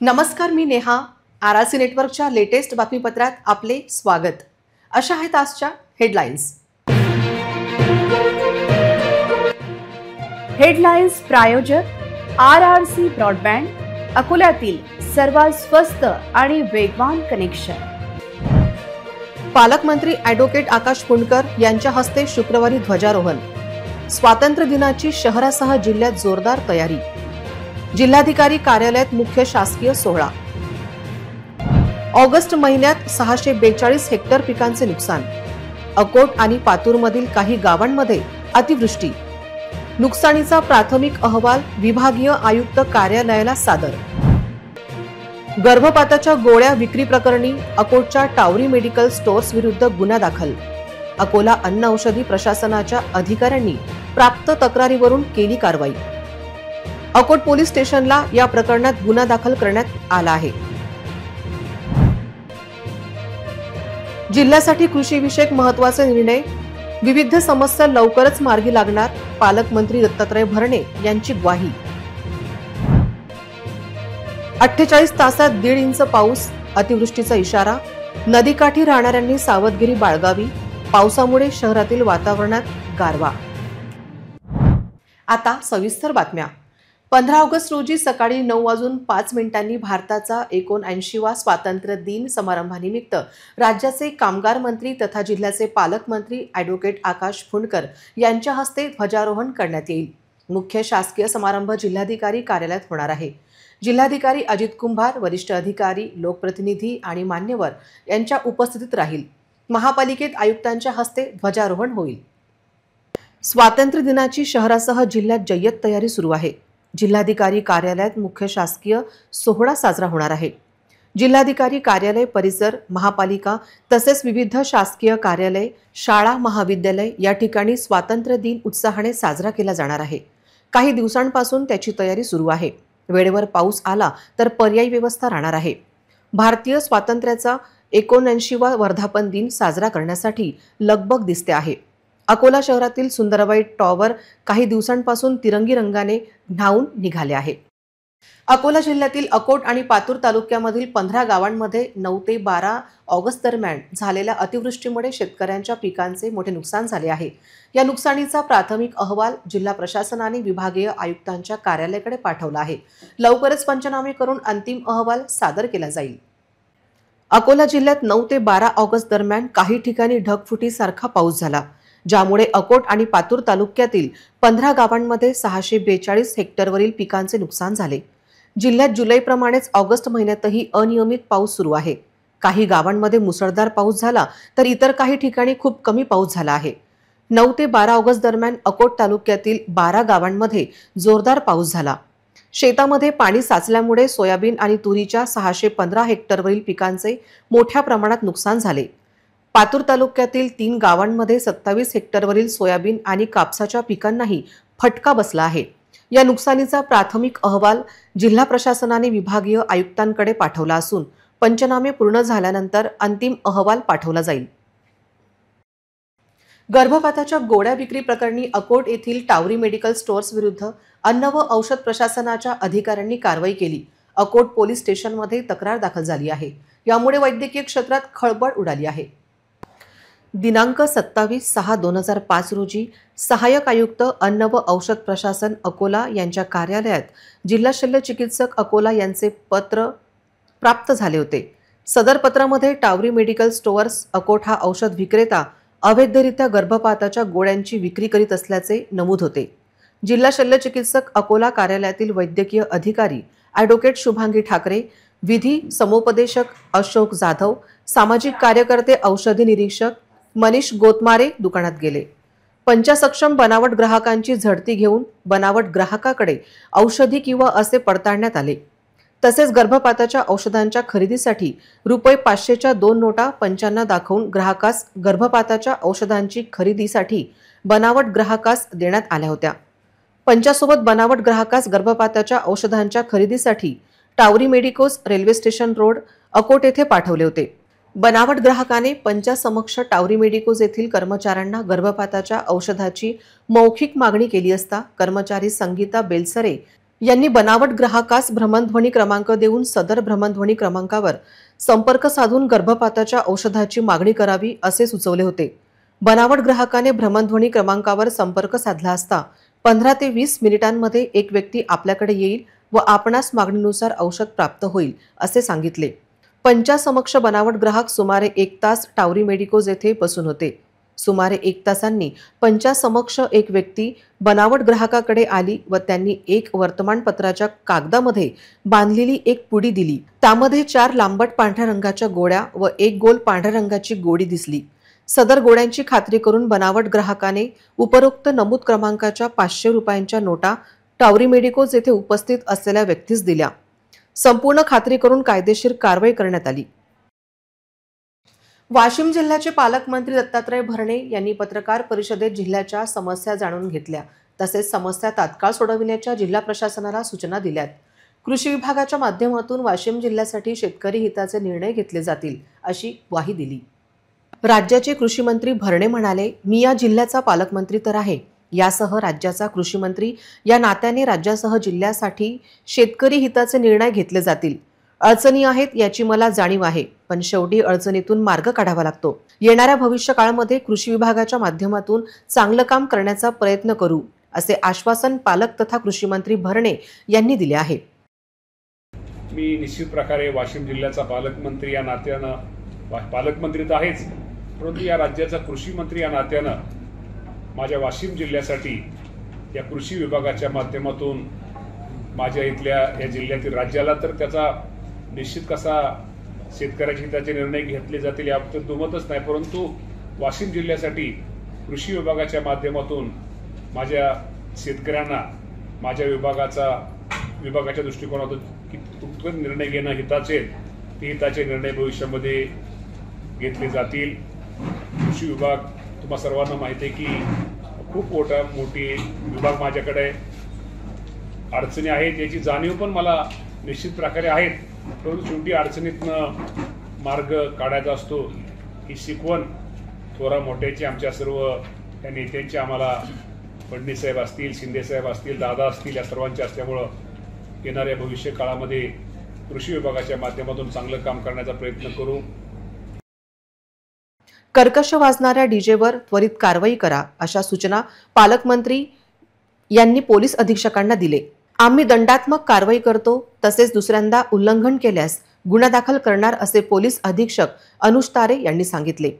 नमस्कार, मी नेहा. आरआरसी नेटवर्कच्या लेटेस्ट बातमीपत्रात आपले स्वागत. अशा आहेत आजच्या हेडलाईन्स. हेडलाईन्स प्रायोजक आरआरसी ब्रॉडबँड, अकोल्यातील सर्वात स्वस्त आणि वेगवान कनेक्शन. पालकमंत्री ॲडव्होकेट आकाश फुंडकर यांच्या हस्ते शुक्रवारी ध्वजारोहण. स्वातंत्र्य दिनाची शहरासह जिल्ह्यात जोरदार तयारी. जिल्हाधिकारी कार्यालयात मुख्य शासकीय सोहळा. ऑगस्ट महिन्यात 642 हेक्टर पिकांचे नुकसान. अकोट आणि पातूरमधील काही गावांमध्ये अतिवृष्टी. नुकसानीचा प्राथमिक अहवाल विभागीय आयुक्त कार्यालयाला सादर. गर्भपाताच्या गोळ्या विक्री प्रकरणी अकोटच्या टावरी मेडिकल स्टोअर्स विरुद्ध गुन्हा दाखल. अकोला अन्न औषधी प्रशासनाच्या अधिकाऱ्यांनी प्राप्त तक्रारीवरून केली कारवाई. अकोट पोलीस स्टेशनला या प्रकरणात गुन्हा दाखल करण्यात आला आहे. जिल्ह्यासाठी कृषीविषयक महत्त्वाचे निर्णय. विविध समस्या लवकरच मार्गी लागणार, पालकमंत्री दत्तात्रय भरणे यांची ग्वाही. 48 तासात 1.5 इंच पाऊस, अतिवृष्टीचा इशारा. नदीकाठी राहणाऱ्यांनी सावधगिरी बाळगावी. पावसामुळे शहरातील वातावरणात गारवा. आता सविस्तर बातम्या. 15 ऑगस्ट रोजी सकाळी 9:05 भारताचा 79वा स्वातंत्र्य दिन समारंभानिमित्त राज्याचे कामगार मंत्री तथा जिल्ह्याचे पालकमंत्री ॲडव्होकेट आकाश फुंडकर यांच्या हस्ते ध्वजारोहण करण्यात येईल. मुख्य शासकीय समारंभ जिल्हाधिकारी कार्यालयात होणार आहे. जिल्हाधिकारी अजित कुंभार, वरिष्ठ अधिकारी, लोकप्रतिनिधी आणि मान्यवर यांच्या उपस्थितीत राहील. महापालिकेत आयुक्तांच्या हस्ते ध्वजारोहण होईल. स्वातंत्र्य दिनाची शहरासह जिल्ह्यात जय्यत तयारी सुरू आहे. जिल्हाधिकारी कार्यालयात मुख्य शासकीय सोहळा साजरा होणार आहे. जिल्हाधिकारी कार्यालय परिसर, महापालिका तसेच विविध शासकीय कार्यालय, शाळा, महाविद्यालय या ठिकाणी स्वातंत्र्य दिन उत्साहाने साजरा केला जाणार आहे. काही दिवसांपासून त्याची तयारी सुरू आहे. वेळेवर पाऊस आला तर पर्यायी व्यवस्था राहणार आहे. भारतीय स्वातंत्र्याचा 79वा वर्धापन दिन साजरा करण्यासाठी लगबग दिसते आहे. अकोला शहरातील सुंदरबाई टॉवर काही दिवसांपासून तिरंगी रंगाने न्हाऊन निघाले आहे. अकोला जिल्ह्यातील अकोट आणि पातूर तालुक्यामधील 15 गावांमध्ये 9 ते 12 ऑगस्ट दरम्यान झालेल्या अतिवृष्टीमुळे शेतकऱ्यांच्या पिकांचे मोठे नुकसान झाले आहे. या नुकसानीचा प्राथमिक अहवाल जिल्हा प्रशासनाने विभागीय आयुक्तांच्या कार्यालयाकडे पाठवला आहे. लवकरच पंचनामे करून अंतिम अहवाल सादर केला जाईल. अकोला जिल्ह्यात 9 ते 12 ऑगस्ट दरम्यान काही ठिकाणी ढगफुटीसारखा पाऊस झाला, ज्यामुळे अकोट आणि पातूर तालुक्यातील 15 गावांमध्ये 642 हेक्टरवरील पिकांचे नुकसान झाले. जिल्ह्यात जुलैप्रमाणेच ऑगस्ट महिन्यातही अनियमित पाऊस सुरू आहे. काही गावांमध्ये मुसळधार पाऊस झाला तर इतर काही ठिकाणी खूप कमी पाऊस झाला आहे. 9 ते 12 ऑगस्ट दरम्यान अकोट तालुक्यातील 12 गावांमध्ये जोरदार पाऊस झाला. शेतामध्ये पाणी साचल्यामुळे सोयाबीन आणि तुरीच्या 615 हेक्टरवरील पिकांचे मोठ्या प्रमाणात नुकसान झाले. पातूर तालुक्यातील 3 गावांमध्ये 27 हेक्टरवरील सोयाबीन आणि कापसाच्या पिकांनाही फटका बसला आहे. या नुकसानीचा प्राथमिक अहवाल जिल्हा प्रशासनाने विभागीय आयुक्तांकडे पाठवला असून पंचनामे पूर्ण झाल्यानंतर अंतिम अहवाल पाठवला जाईल. गर्भपाताच्या गोळ्या विक्री प्रकरणी अकोट येथील टावरी मेडिकल स्टोअर्स विरुद्ध अन्न व औषध प्रशासनाच्या अधिकाऱ्यांनी कारवाई केली. अकोट पोलीस स्टेशनमध्ये तक्रार दाखल झाली आहे. यामुळे वैद्यकीय क्षेत्रात खळबळ उडाली आहे. दिनांक 27/6/2005 रोजी सहाय्यक आयुक्त अन्न व औषध प्रशासन अकोला यांच्या कार्यालयात जिल्हा शल्य चिकित्सक अकोला यांचे पत्र प्राप्त झाले होते. सदर पत्रामध्ये टावरी मेडिकल स्टोअर्स अकोट हा औषध विक्रेता अवैधरित्या गर्भपाताच्या गोळ्यांची विक्री करीत असल्याचे नमूद होते. जिल्हा शल्य चिकित्सक अकोला कार्यालयातील वैद्यकीय अधिकारी ॲडव्होकेट शुभांगी ठाकरे, विधी समुपदेशक अशोक जाधव, सामाजिक कार्यकर्ते औषधी निरीक्षक मनीष गोतमारे दुकानात गेले. पंचसक्षम बनावट ग्राहकांची झडती घेऊन बनावट ग्राहकाकडे औषधी किंवा असे पडताळण्यात आले. तसेच गर्भपाताच्या औषधांच्या खरेदीसाठी ₹500च्या 2 नोटा पंचांना दाखवून ग्राहकास गर्भपाताच्या औषधांची खरेदीसाठी बनावट ग्राहकास देण्यात आल्या होत्या. पंचासोबत बनावट ग्राहकास गर्भपाताच्या औषधांच्या खरेदीसाठी Tawari medicos railway station road Akot येथे पाठवले होते. बनावट ग्राहकाने पंचासमक्ष टावरी मेडिकोज येथील कर्मचाऱ्यांना गर्भपाताच्या औषधाची मौखिक मागणी केली असता कर्मचारी संगीता बेलसरे यांनी बनावट ग्राहकास भ्रमणध्वनी क्रमांक देऊन सदर भ्रमणध्वनी क्रमांकावर संपर्क साधून गर्भपाताच्या औषधाची मागणी करावी असे सुचवले होते। बनावट ग्राहकाने भ्रमणध्वनी क्रमांकावर संपर्क साधला असता 15 ते 20 मिनिटांमध्ये एक व्यक्ती आपल्याकडे येईल व आपणास मागणीनुसार औषध प्राप्त होईल असे सांगितले। पंचासमक्ष बनावट ग्राहक सुमारे 1 तास टावरी मेडिकोज येथे बसून होते। सुमारे 1 तासांनी पंचासमक्ष एक व्यक्ती बनावट ग्राहकाकडे आली व त्यांनी एक वर्तमानपत्राच्या कागदामध्ये बांधलेली एक पुडी दिली। त्यामध्ये 4 लांबट पांढऱ्या रंगाच्या गोळ्या व एक गोल पांढऱ्या रंगाची गोळी दिसली। सदर गोळ्यांची खात्री करून बनावट ग्राहकाने उपरोक्त नमूद क्रमांकाच्या 500 रुपयांच्या नोटा टावरी मेडिकोज येथे उपस्थित असलेल्या व्यक्तीस दिल्या। संपूर्ण खात्री करून कायदेशीर कारवाई करण्यात आली। वाशिम जिल्ह्याचे पालकमंत्री दत्तात्रय भरणे यांनी पत्रकार परिषदेत जिल्ह्याच्या समस्या जाणून घेतल्या, तसेच समस्या तात्काळ सोडविण्याच्या जिल्हा प्रशासनाला सूचना दिल्यात। कृषी विभागाच्या माध्यमातून वाशिम जिल्ह्यासाठी शेतकरी हिताचे निर्णय घेतले जातील अशी ग्वाही दिली। राज्याचे कृषी मंत्री भरणे म्हणाले, मी या जिल्ह्याचा पालकमंत्री तर आहे, यासह राज्याचा कृषी मंत्री या नात्याने राज्यासह जिल्ह्यासाठी शेतकरी हिताचे निर्णय घेतले जातील। अडचणी आहेत याची मला जाणीव आहे, पण शेवटी अडचणीतून मार्ग काढावा लागतो। येणाऱ्या भविष्यकाळामध्ये कृषी विभागाच्या माध्यमातून चांगलं काम करण्याचा प्रयत्न करू असे आश्वासन पालक तथा कृषी मंत्री भरणे यांनी दिले आहे। मी निश्चित प्रकारे वाशिम जिल्ह्याचा पालकमंत्री या नात्यानं पालकमंत्री तर आहेच, परंतु या राज्याचा कृषी मंत्री या नात्यानं माझ्या वाशिम जिल्ह्यासाठी या कृषी विभागाच्या माध्यमातून माझ्या इथल्या या जिल्ह्यातील राज्याला तर त्याचा निश्चित कसा शेतकऱ्याच्या हिताचे निर्णय घेतले जातील याबाबत दुमतच नाही, परंतु वाशिम जिल्ह्यासाठी कृषी विभागाच्या माध्यमातून माझ्या शेतकऱ्यांना माझ्या विभागाच्या दृष्टिकोनातून कितपत निर्णय घेणं हिताचे ते हिताचे निर्णय भविष्यामध्ये घेतले जातील। कृषी विभाग तुम्हा सर्वांना माहिती आहे की खूप मोठी विभाग माझ्याकडे अडचणी आहेत याची जाणीव पण मला निश्चित प्रकारे आहेत, परंतु शेवटी अडचणीतनं मार्ग काढायचा असतो ही शिकवण थोरा मोठ्याची आमच्या सर्व या नेत्यांची आम्हाला फडणवीस साहेब असतील, शिंदे साहेब असतील, दादा असतील या सर्वांची असल्यामुळं येणाऱ्या भविष्य काळामध्ये कृषी विभागाच्या माध्यमातून चांगलं काम करण्याचा प्रयत्न करू। कर्कश वाजणाऱ्या डीजेवर त्वरित कारवाई करा अशा सूचना पालकमंत्री यांनी पोलीस अधीक्षकांना दिले। आम्ही दंडात्मक कारवाई करतो, तसेच दुसऱ्यांदा उल्लंघन केल्यास गुन्हा दाखल करणार असे पोलीस अधीक्षक अनुज तारे यांनी सांगितले।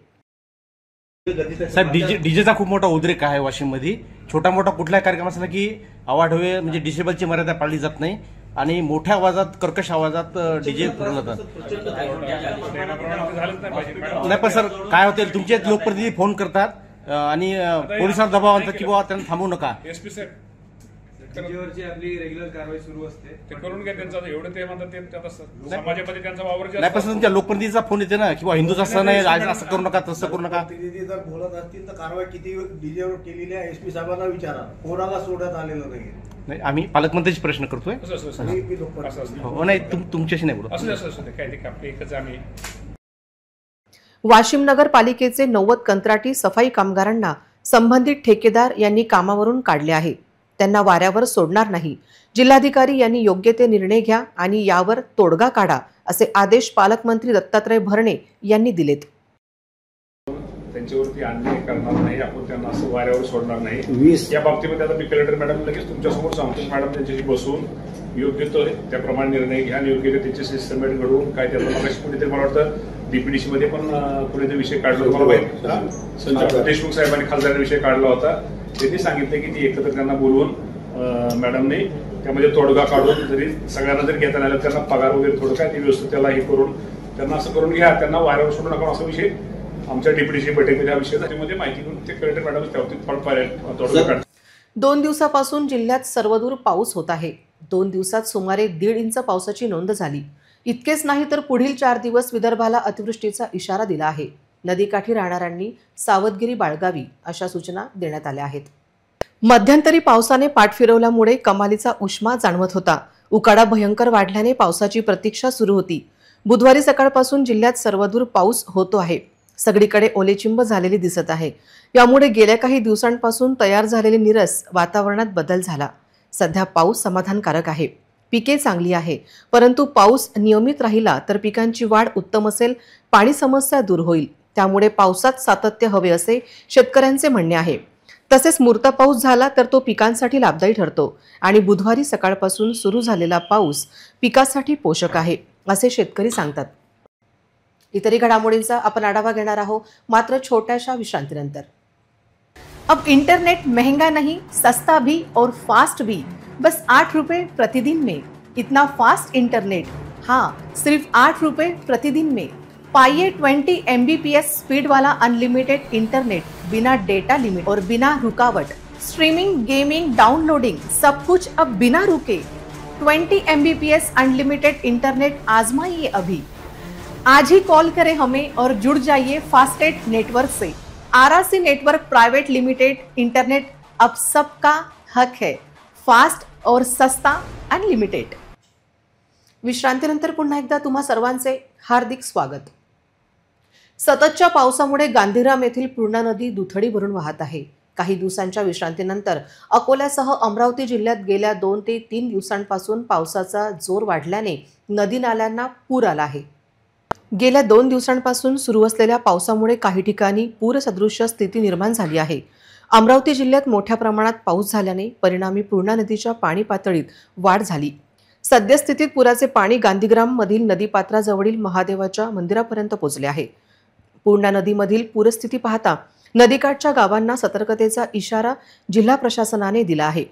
साहेब, डीजेचा खूप मोठा उद्रेक आहे वाशिम मध्ये। छोटा मोठा कुठलाही कार्यक्रम असला की आवाढव्य म्हणजे डिसेबलची मर्यादा पाळली जात नाही आणि मोठ्या आवाजात कर्कश आवाजात डीजे फिरवलं जातं। नाही पण सर काय होते, तुमचे लोकप्रतिनिधी फोन करतात आणि पोलिसांना दबाव आणतात की बाबा त्यांना थांबवू नका। एसपी साहेब डीजेवरची आपली रेग्युलर कारवाई सुरू असते, ते करून घ्या त्यांचा एवढं ते म्हणतात ते आता समाजामध्ये त्यांचा वावर नाही पण तुमच्या लोकप्रतिनिधीचा फोन येते ना किंवा हिंदूचा सण आहे, आज असं करू नका तसं करू नका। प्रतिनिधी जर बोलत असतील तर कारवाई किती डीजेवर केलेली आहे एसपी साहेबांना विचारा, कोणाला सोडण्यात आलेलं नाही। आम्ही पालकमंत्रीचे प्रश्न करतोय। हो नाही तुमच्याशी नाही बोलत, असं काय ते आपले एकच आम्ही। वाशिम नगरपालिकेचे 90 कंत्राटी सफाई कामगारांना संबंधित ठेकेदार यांनी कामावरून काढले आहे। त्यांना वाऱ्यावर सोडणार नाही। जिल्हाधिकारी यांनी योग्य ते निर्णय घ्या आणि यावर तोडगा काढा असे आदेश पालकमंत्री दत्तात्रय भरणे यांनी दिलेत। त्यांच्यावरती अन्याय करणार नाही, आपण त्यांना असं वाऱ्यावर सोडणार नाही। या बाबतीमध्ये आता मी कलेक्टर मॅडम लगेच तुमच्यासमोर सांगतो, मॅडम त्यांच्याशी बसून योग्य तो त्याप्रमाणे निर्णय घ्या आणि योग्य ते त्यांचे सिस्टमेट घडवून काय त्याला मगाशी कुठेतरी मला वाटतं डीपीडीसी मध्ये पण कुठेतरी विषय काढला होता, संजय देशमुख साहेबांनी खासदार विषय काढला होता। त्यांनी सांगितलं की ती एकत्र त्यांना बोलवून मॅडमने त्यामध्ये तोडगा काढून जरी सगळ्यांना जर घेता आलं त्यांना पगार वगैरे थोडं काय ते व्यवस्थित त्याला हे करून त्यांना असं करून घ्या, त्यांना वाऱ्यावर सोडू नका असा विषय आमच्या डीपीडीसी बैठकीमध्ये हा विषय त्यामध्ये माहिती घेऊन ते कलेक्टर मॅडम त्याबाबतीत तोडगा काढतात। 2 दिवसापासून जिल्ह्यात सर्वदूर पाऊस होत आहे। 2 दिवसात सुमारे 1.5 इंच पावसाची नोंद झाली। इतकेच नाही तर पुढील 4 दिवस विदर्भाला अतिवृष्टीचा इशारा दिला आहे। नदीकाठी राहणाऱ्यांनी सावधगिरी बाळगावी अशा सूचना देण्यात आल्या आहेत। मध्यंतरी पावसाने पाठ फिरवल्यामुळे कमालीचा उष्मा जाणवत होता। उकाडा भयंकर वाढल्याने पावसाची प्रतीक्षा सुरू होती। बुधवारी सकाळपासून जिल्ह्यात सर्वदूर पाऊस होतो आहे। सगळीकडे ओलेचिंब झालेली दिसत आहे। यामुळे गेल्या काही दिवसांपासून तयार झालेली निरस वातावरणात बदल झाला। सध्या पाऊस समाधानकारक आहे, पिके चांगली आहे, परंतु पाऊस नियमित राहिला तर पिकांची वाढ उत्तम असेल, पाणी समस्या दूर होईल. त्यामुळे पावसात सातत्य हवे असे शेतकऱ्यांचे म्हणणे आहे. तसेच मूर्त पाऊस झाला तर तो पिकांसाठी लाभदायी ठरतो आणि बुधवारी सकाळपासून सुरू झालेला पाऊस पिकासाठी पोषक आहे असे शेतकरी सांगतात. इतरही घडामोडींचा आपण आढावा घेणार आहोत, मात्र छोट्याशा विश्रांतीनंतर. अब इंटरनेट महंगा नहीं, सस्ता भी और फास्ट भी, बस 8 रुपए प्रतिदिन में. इतना फास्ट इंटरनेट, हाँ, सिर्फ 8 रुपए प्रतिदिन में. पाइए 20 MBPS स्पीड वाला अनलिमिटेड इंटरनेट, बिना डेटा लिमिट और बिना रुकावट. स्ट्रीमिंग, गेमिंग, डाउनलोडिंग, सब कुछ अब बिना रुके. 20 MBPS अनलिमिटेड इंटरनेट आजमाइए अभी. आज ही कॉल करें हमें और जुड़ जाइए फास्टेट नेटवर्क से. RRC network private limited internet अब सबका हक है. फास्ट और सस्ता अनलिमिटेड. विश्रांतीनंतर पुन्हा एकदा तुम्हा सर्वांचे हार्दिक स्वागत. सततच्या पावसामुळे गांधीग्राम येथील पूर्णा नदी दुथडी भरून वाहत आहे. काही दिवसांच्या विश्रांतीनंतर अकोल्यासह अमरावती जिल्ह्यात गेल्या 2 ते 3 दिवसांपासून पावसाचा जोर वाढल्याने नदी नाल्यांना पूर आला आहे. गेल्या 2 दिवसांपासून सुरू असलेल्या पावसामुळे काही ठिकाणी पूरसदृश्य स्थिती निर्माण झाली आहे. अमरावती जिल्ह्यात मोठ्या प्रमाणात पाऊस झाल्याने परिणामी पूर्णा नदीच्या पाणी पातळीत वाढ झाली. सद्यस्थितीत पुराचे पाणी गांधीग्राममधील नदीपात्राजवळील महादेवाच्या मंदिरापर्यंत पोहोचले आहे. पूर्णा नदीमधील पूरस्थिती पाहता नदीकाठच्या गावांना सतर्कतेचा इशारा जिल्हा प्रशासनाने दिला आहे.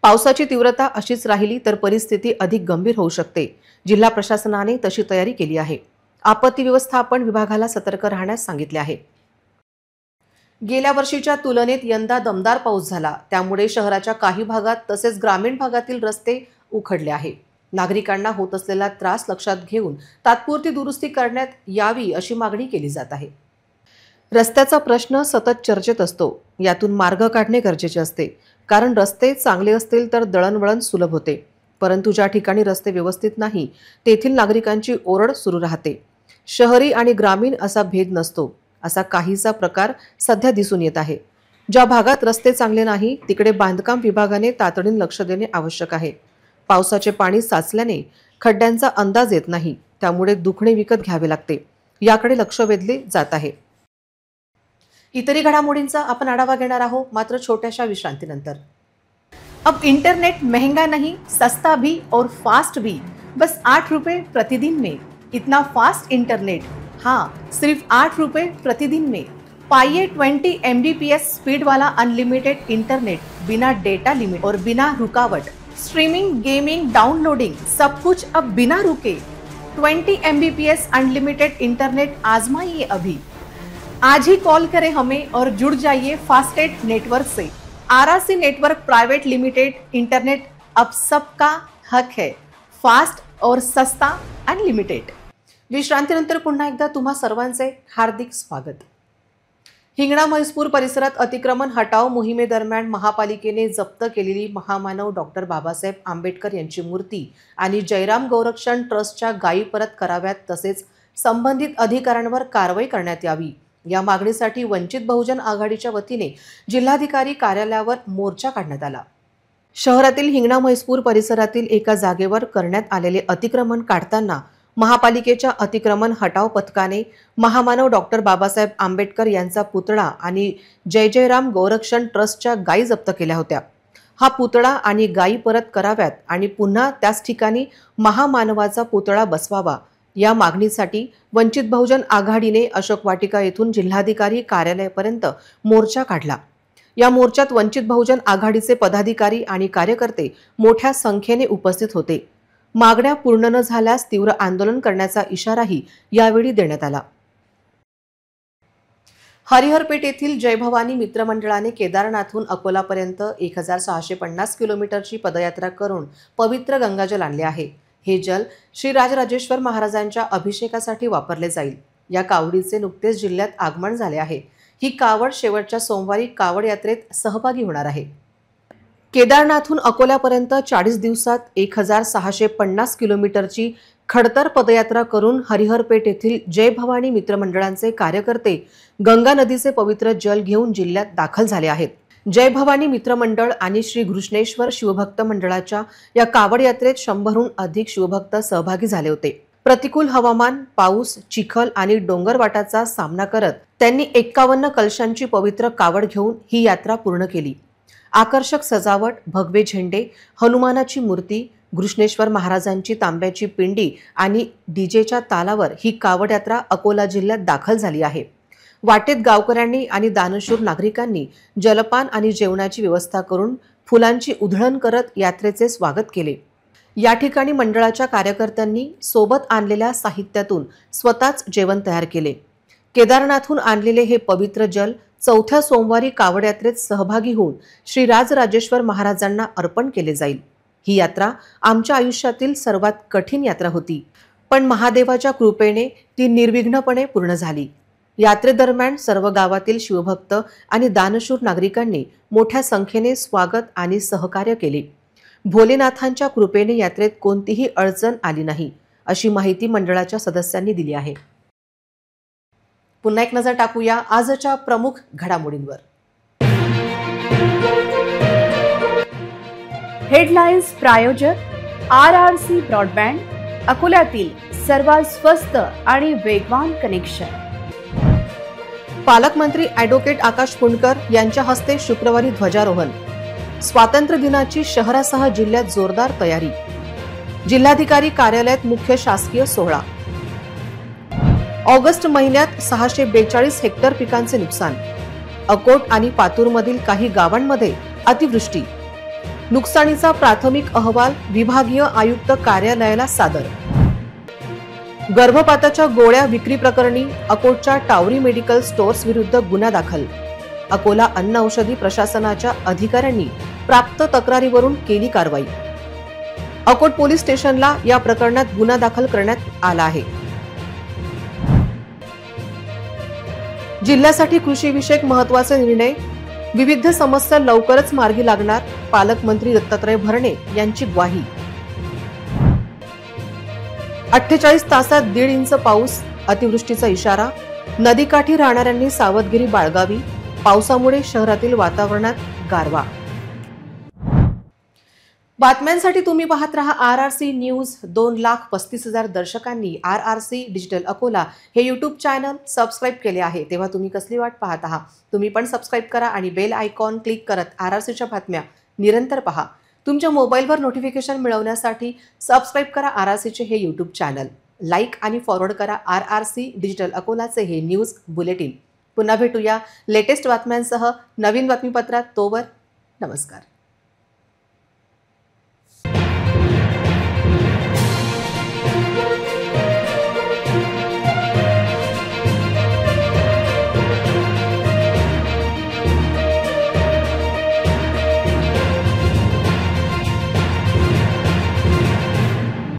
पावसाची तीव्रता अशीच राहिली तर परिस्थिती अधिक गंभीर होऊ शकते. जिल्हा प्रशासनाने तशी तयारी केली आहे. आपत्ती व्यवस्थापन विभागाला सतर्क राहण्यास सांगितले आहे. गेल्या वर्षीच्या तुलनेत यंदा दमदार पाऊस झाला, त्यामुळे शहराच्या काही भागात तसेच ग्रामीण भागातील रस्ते उखडले आहे. नागरिकांना होत असलेला त्रास लक्षात घेऊन तात्पुरती दुरुस्ती करण्यात यावी अशी मागणी केली जात आहे. रस्त्याचा प्रश्न सतत चर्चेत असतो. यातून मार्ग काढणे गरजेचे असते, कारण रस्ते चांगले असतील तर दळणवळण सुलभ होते. परंतु ज्या ठिकाणी रस्ते व्यवस्थित नाही तेथील नागरिकांची ओरड सुरू राहते. शहरी आणि ग्रामीण असा भेद नसतो, असा काहीसा प्रकार सध्या दिसून येत आहे. ज्या भागात रस्ते चांगले नाही तिकडे बांधकाम विभागाने तातडीने लक्ष देणे आवश्यक आहे. पावसाचे पाणी साचल्याने खड्ड्यांचा अंदाज येत नाही, त्यामुळे दुखणे विकत घ्यावे लागते. याकडे लक्ष वेधले जात आहे. इतरही घडामोडींचा आपण आढावा घेणार आहोत, मात्र छोट्याशा विश्रांतीनंतर. अब इंटरनेट महंगा नहीं, सस्ता भी और फास्ट भी, बस 8 रुपए प्रतिदिन में. इतना फास्ट इंटरनेट, हाँ, सिर्फ 8 रुपए प्रतिदिन में. पाइए 20 MBPS स्पीड वाला अनलिमिटेड इंटरनेट, बिना डेटा लिमिट और बिना रुकावट. स्ट्रीमिंग, गेमिंग, डाउनलोडिंग, सब कुछ अब बिना रुके. 20 MBPS अनलिमिटेड इंटरनेट आजमाइए अभी. आज ही कॉल करें हमें और जुड़ जाइए फास्टेट नेटवर्क से. RRC network private limited internet अब सबका हक है. फास्ट और सस्ता अनलिमिटेड. विश्रांतीनंतर पुन्हा एकदा तुम्हा सर्वांचे हार्दिक स्वागत. हिंगणा म्हैसपूर परिसरात अतिक्रमण हटाव मोहिमेदरम्यान महापालिकेने जप्त केलेली महामानव डॉक्टर बाबासाहेब आंबेडकर यांची मूर्ती आणि जयराम गौरक्षण ट्रस्टच्या गायी परत कराव्यात, तसेच संबंधित अधिकाऱ्यांवर कारवाई करण्यात यावी या मागणीसाठी वंचित बहुजन आघाडीच्या वतीने जिल्हाधिकारी कार्यालयावर मोर्चा काढण्यात आला. शहरातील हिंगणा म्हैसपूर परिसरातील एका जागेवर करण्यात आलेले अतिक्रमण काढताना महापालिकेच्या अतिक्रमण हटाव पथकाने महामानव डॉक्टर बाबासाहेब आंबेडकर यांचा पुतळा आणि जय जयराम गौरक्षण ट्रस्टच्या गायी जप्त केल्या होत्या. हा पुतळा आणि गायी परत कराव्यात आणि पुन्हा त्याच ठिकाणी महामानवाचा पुतळा बसवावा या मागणीसाठी वंचित बहुजन आघाडीने अशोक वाटिका येथून जिल्हाधिकारी कार्यालयापर्यंत मोर्चा काढला. या मोर्चात वंचित बहुजन आघाडीचे पदाधिकारी आणि कार्यकर्ते मोठ्या संख्येने उपस्थित होते. मागण्या पूर्ण न झाल्यास तीव्र आंदोलन करण्याचा इशाराही यावेळी देण्यात आला. हरिहरपेठ येथील जय भवानी मित्रमंडळाने केदारनाथहून अकोलापर्यंत 1650 किलोमीटरची पदयात्रा करून पवित्र गंगाजल आणले आहे. हे जल श्री राजराजेश्वर महाराजांच्या अभिषेकासाठी वापरले जाईल. या कावडीचे नुकतेच जिल्ह्यात आगमन झाले आहे. ही कावड शेवटच्या सोमवारी कावड यात्रेत सहभागी होणार आहे. केदारनाथहून अकोल्यापर्यंत 40 दिवसात 1650 किलोमीटरची खडतर पदयात्रा करून हरिहरपेठ येथील जय भवानी मित्रमंडळांचे कार्यकर्ते गंगा नदीचे पवित्र जल घेऊन जिल्ह्यात दाखल झाले आहेत. जय भवानी मित्रमंडळ आणि श्री घृष्णेश्वर शिवभक्त मंडळाच्या या कावड यात्रेत 100हून अधिक शिवभक्त सहभागी झाले होते. प्रतिकूल हवामान, पाऊस, चिखल आणि डोंगरवाटाचा सामना करत त्यांनी 51 कलशांची पवित्र कावड घेऊन ही यात्रा पूर्ण केली. आकर्षक सजावट, भगवे झेंडे, हनुमानाची मूर्ती, घृष्णेश्वर महाराजांची तांब्याची पिंडी आणि डीजेच्या तालावर ही कावड यात्रा अकोला जिल्ह्यात दाखल झाली आहे. वाटेत गावकऱ्यांनी आणि दानशूर नागरिकांनी जलपान आणि जेवणाची व्यवस्था करून फुलांची उधळण करत यात्रेचे स्वागत केले. या ठिकाणी मंडळाच्या कार्यकर्त्यांनी सोबत आणलेल्या साहित्यातून स्वतःच जेवण तयार केले. केदारनाथहून आणलेले हे पवित्र जल चौथ्या सोमवारी कावड यात्रेत सहभागी होऊन श्री राजराजेश्वर महाराजांना अर्पण केले जाईल. ही यात्रा आमच्या आयुष्यातील सर्वात कठीण यात्रा होती, पण महादेवाच्या कृपेने ती निर्विघ्नपणे पूर्ण झाली. यात्रेदरम्यान सर्व गावातील शिवभक्त आणि दानशूर नागरिकांनी मोठ्या संख्येने स्वागत आणि सहकार्य केले. भोलेनाथांच्या कृपेने यात्रेत कोणतीही अडचण आली नाही, अशी माहिती मंडळाच्या सदस्यांनी दिली आहे. पुन्हा एक नजर टाकूया आजच्या प्रमुख घडामोडींवर. हेडलाईन्स प्रायोजक RRC ब्रॉडबँड, अकोल्यातील सर्वात स्वस्त आणि वेगवान कनेक्शन. पालकमंत्री ॲडव्होकेट आकाश पुंडकर यांच्या हस्ते शुक्रवारी ध्वजारोहण. स्वातंत्र्य दिनाची शहरासह जिल्ह्यात जोरदार तयारी. जिल्हाधिकारी कार्यालयात मुख्य शासकीय सोहळा. ऑगस्ट महिन्यात 642 हेक्टर पिकांचे नुकसान. अकोट आणि पातूरमधील काही गावांमध्ये अतिवृष्टी. नुकसानीचा प्राथमिक अहवाल विभागीय आयुक्त कार्यालयाला सादर. गर्भपाताच्या गोळ्या विक्री प्रकरणी अकोटच्या टावरी मेडिकल स्टोअर्स विरुद्ध गुन्हा दाखल. अकोला अन्न औषधी प्रशासनाच्या अधिकाऱ्यांनी प्राप्त तक्रारीवरून केली कारवाई. अकोट पोलीस स्टेशनला या प्रकरणात गुन्हा दाखल करण्यात आला आहे. जिल्ह्यासाठी कृषीविषयक महत्त्वाचे निर्णय. विविध समस्या लवकरच मार्गी लागणार, पालकमंत्री दत्तात्रय भरणे यांची ग्वाही. 48 तासात 1.5 इंच पाऊस, अतिवृष्टीचा इशारा. नदीकाठी राहणाऱ्यांनी सावधगिरी बाळगावी. पावसामुळे शहरातील वातावरणात गारवा. बातम्यांसाठी तुम्ही पाहत रहा RRC news. 2,35,000 दर्शकांनी RRC digital Akola हे यूट्यूब चॅनल सबस्क्राईब केले आहे, तेव्हा तुम्ही कसली वाट पाहत आहात? तुम्ही पण सबस्क्राईब करा आणि बेल आयकॉन क्लिक करत RRCच्या बातम्या निरंतर पहा. तुमच्या मोबाईलवर नोटिफिकेशन मिळवण्यासाठी सबस्क्राईब करा RRCचे हे यूट्यूब चॅनल. लाईक आणि फॉरवर्ड करा RRC डिजिटल अकोलाचे हे न्यूज बुलेटिन. पुन्हा भेटूया लेटेस्ट बातम्यांसह नवीन बातमीपत्रात. तोवर नमस्कार.